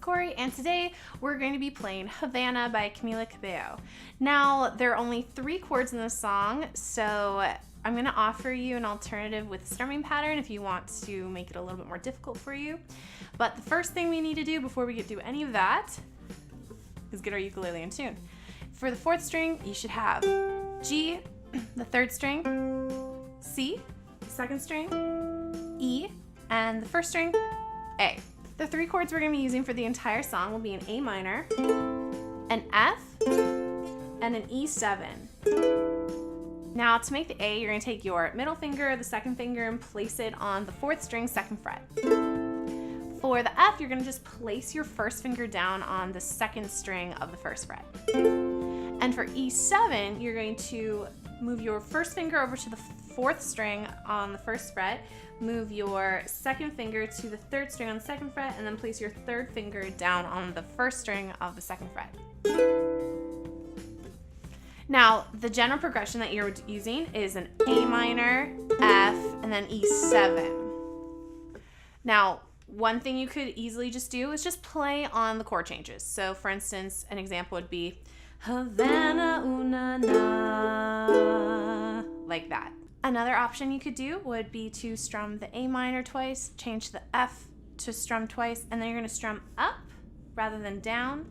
Cory, and today we're going to be playing Havana by Camila Cabello. Now, there are only 3 chords in this song, so I'm going to offer you an alternative with strumming pattern if you want to make it a little bit more difficult for you. But the first thing we need to do before we get to any of that is get our ukulele in tune. For the 4th string, you should have G, the 3rd string, C, the 2nd string, E, and the 1st string, A. The 3 chords we're going to be using for the entire song will be an A minor, an F, and an E7. Now to make the A, you're going to take your middle finger, the 2nd finger, and place it on the 4th string, 2nd fret. For the F, you're going to just place your 1st finger down on the 2nd string of the 1st fret. And for E7, you're going to move your 1st finger over to the 4th string on the 1st fret, move your 2nd finger to the 3rd string on the 2nd fret, and then place your 3rd finger down on the 1st string of the 2nd fret. Now, the general progression that you're using is an A minor, F, and then E7. Now, one thing you could easily just do is just play on the chord changes. So, for instance, an example would be Havana, ooh, na, na, like that. Another option you could do would be to strum the A minor twice, change the F to strum twice, and then you're going to strum up rather than down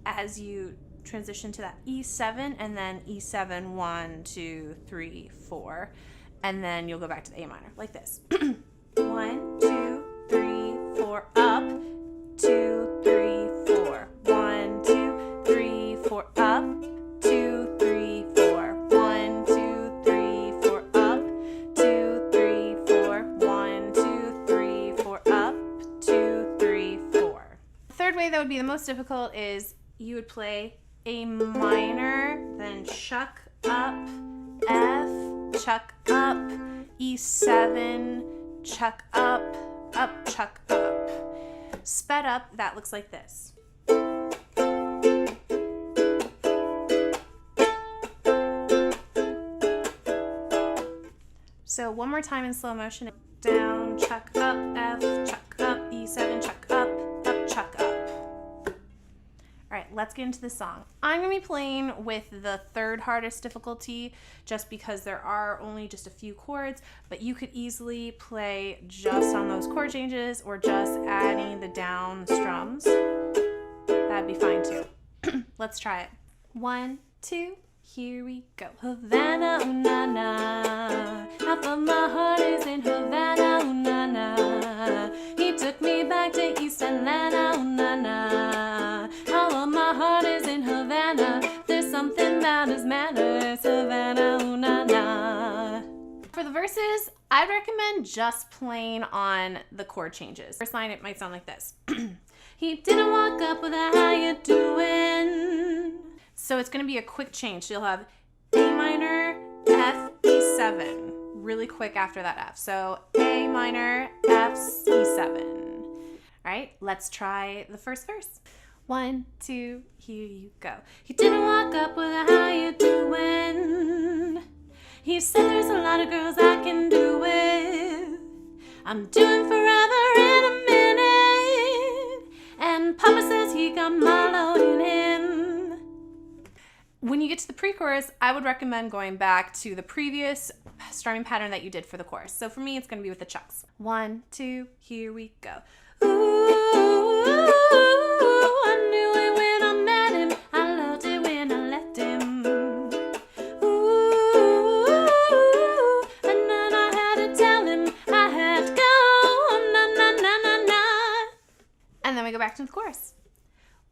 as you transition to that E7, and then E7, 1, 2, 3, 4, and then you'll go back to the A minor like this. 1, 2, 3, 4, up, 2, 3, 4, 1, 2, 3, 4, up, 2, 3, 4, 1, 2, 3, 4, up, 2, 3, 4, 1, 2, 3, 4, up, 2, 3, 4. The third way that would be the most difficult is you would play A minor, then chuck up, F, chuck up, E7, chuck up, chuck up. Sped up, that looks like this. So one more time in slow motion. Down, chuck up, F, chuck up, E7, chuck up, chuck up. All right, let's get into the song. I'm gonna be playing with the 3rd hardest difficulty just because there are only just a few chords, but you could easily play just on those chord changes or just adding the down strums. That'd be fine too. Let's try it. 1, 2, here we go. Havana, ooh, na, na. Half of my heart is in Havana, ooh, na, na. He took me back to East Atlanta, ooh, na, na. All of my heart is in Havana. There's something about his manners, Havana, ooh, na, na. For the verses, I'd recommend just playing on the chord changes. First line, it might sound like this. He didn't walk up with a how you doing. So it's going to be a quick change. So you'll have A minor, F, E7. Really quick after that F. So A minor, F, E7. All right, let's try the first verse. 1, 2, here you go. He didn't walk up with a how you doing. He said there's a lot of girls I can do with. I'm doing forever in a minute. And Papa says he got my load in him. When you get to the pre-chorus, I would recommend going back to the previous strumming pattern that you did for the chorus. So for me, it's going to be with the chucks. 1, 2, here we go. Ooh, I knew it when I met him. I loved it when I left him. Ooh, and then I had to tell him I had to go. Na, na, na, na, na. And then we go back to the chorus.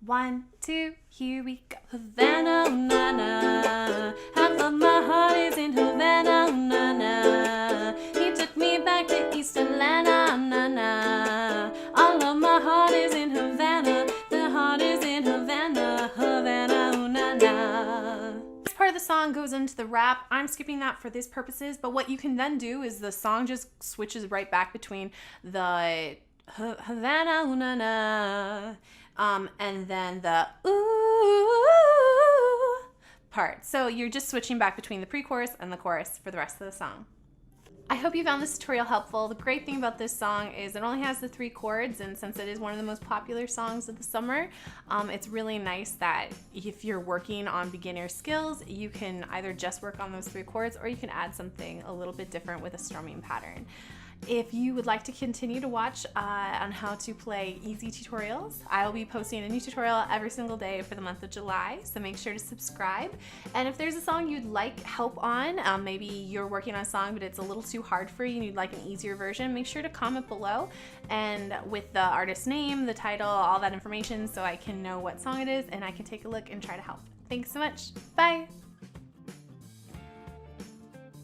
1, 2, here we go. Havana, ooh, na, na. Half of my heart is in Havana, ooh, na, na. He took me back to East Atlanta, na, na. All of my heart is in Havana. The heart is in Havana, Havana, ooh, na, na. This part of the song goes into the rap. I'm skipping that for these purposes, but what you can then do is the song just switches right back between the Havana, ooh, na, na, and then the ooh part. So you're just switching back between the pre-chorus and the chorus for the rest of the song. I hope you found this tutorial helpful. The great thing about this song is it only has the 3 chords, and since it is one of the most popular songs of the summer, it's really nice that if you're working on beginner skills, you can either just work on those 3 chords or you can add something a little bit different with a strumming pattern. If you would like to continue to watch on how to play easy tutorials, I will be posting a new tutorial every single day for the month of July, so make sure to subscribe. And if there's a song you'd like help on, maybe you're working on a song but it's a little too hard for you and you'd like an easier version, make sure to comment below and with the artist name, the title, all that information, so I can know what song it is and I can take a look and try to help. Thanks so much. Bye!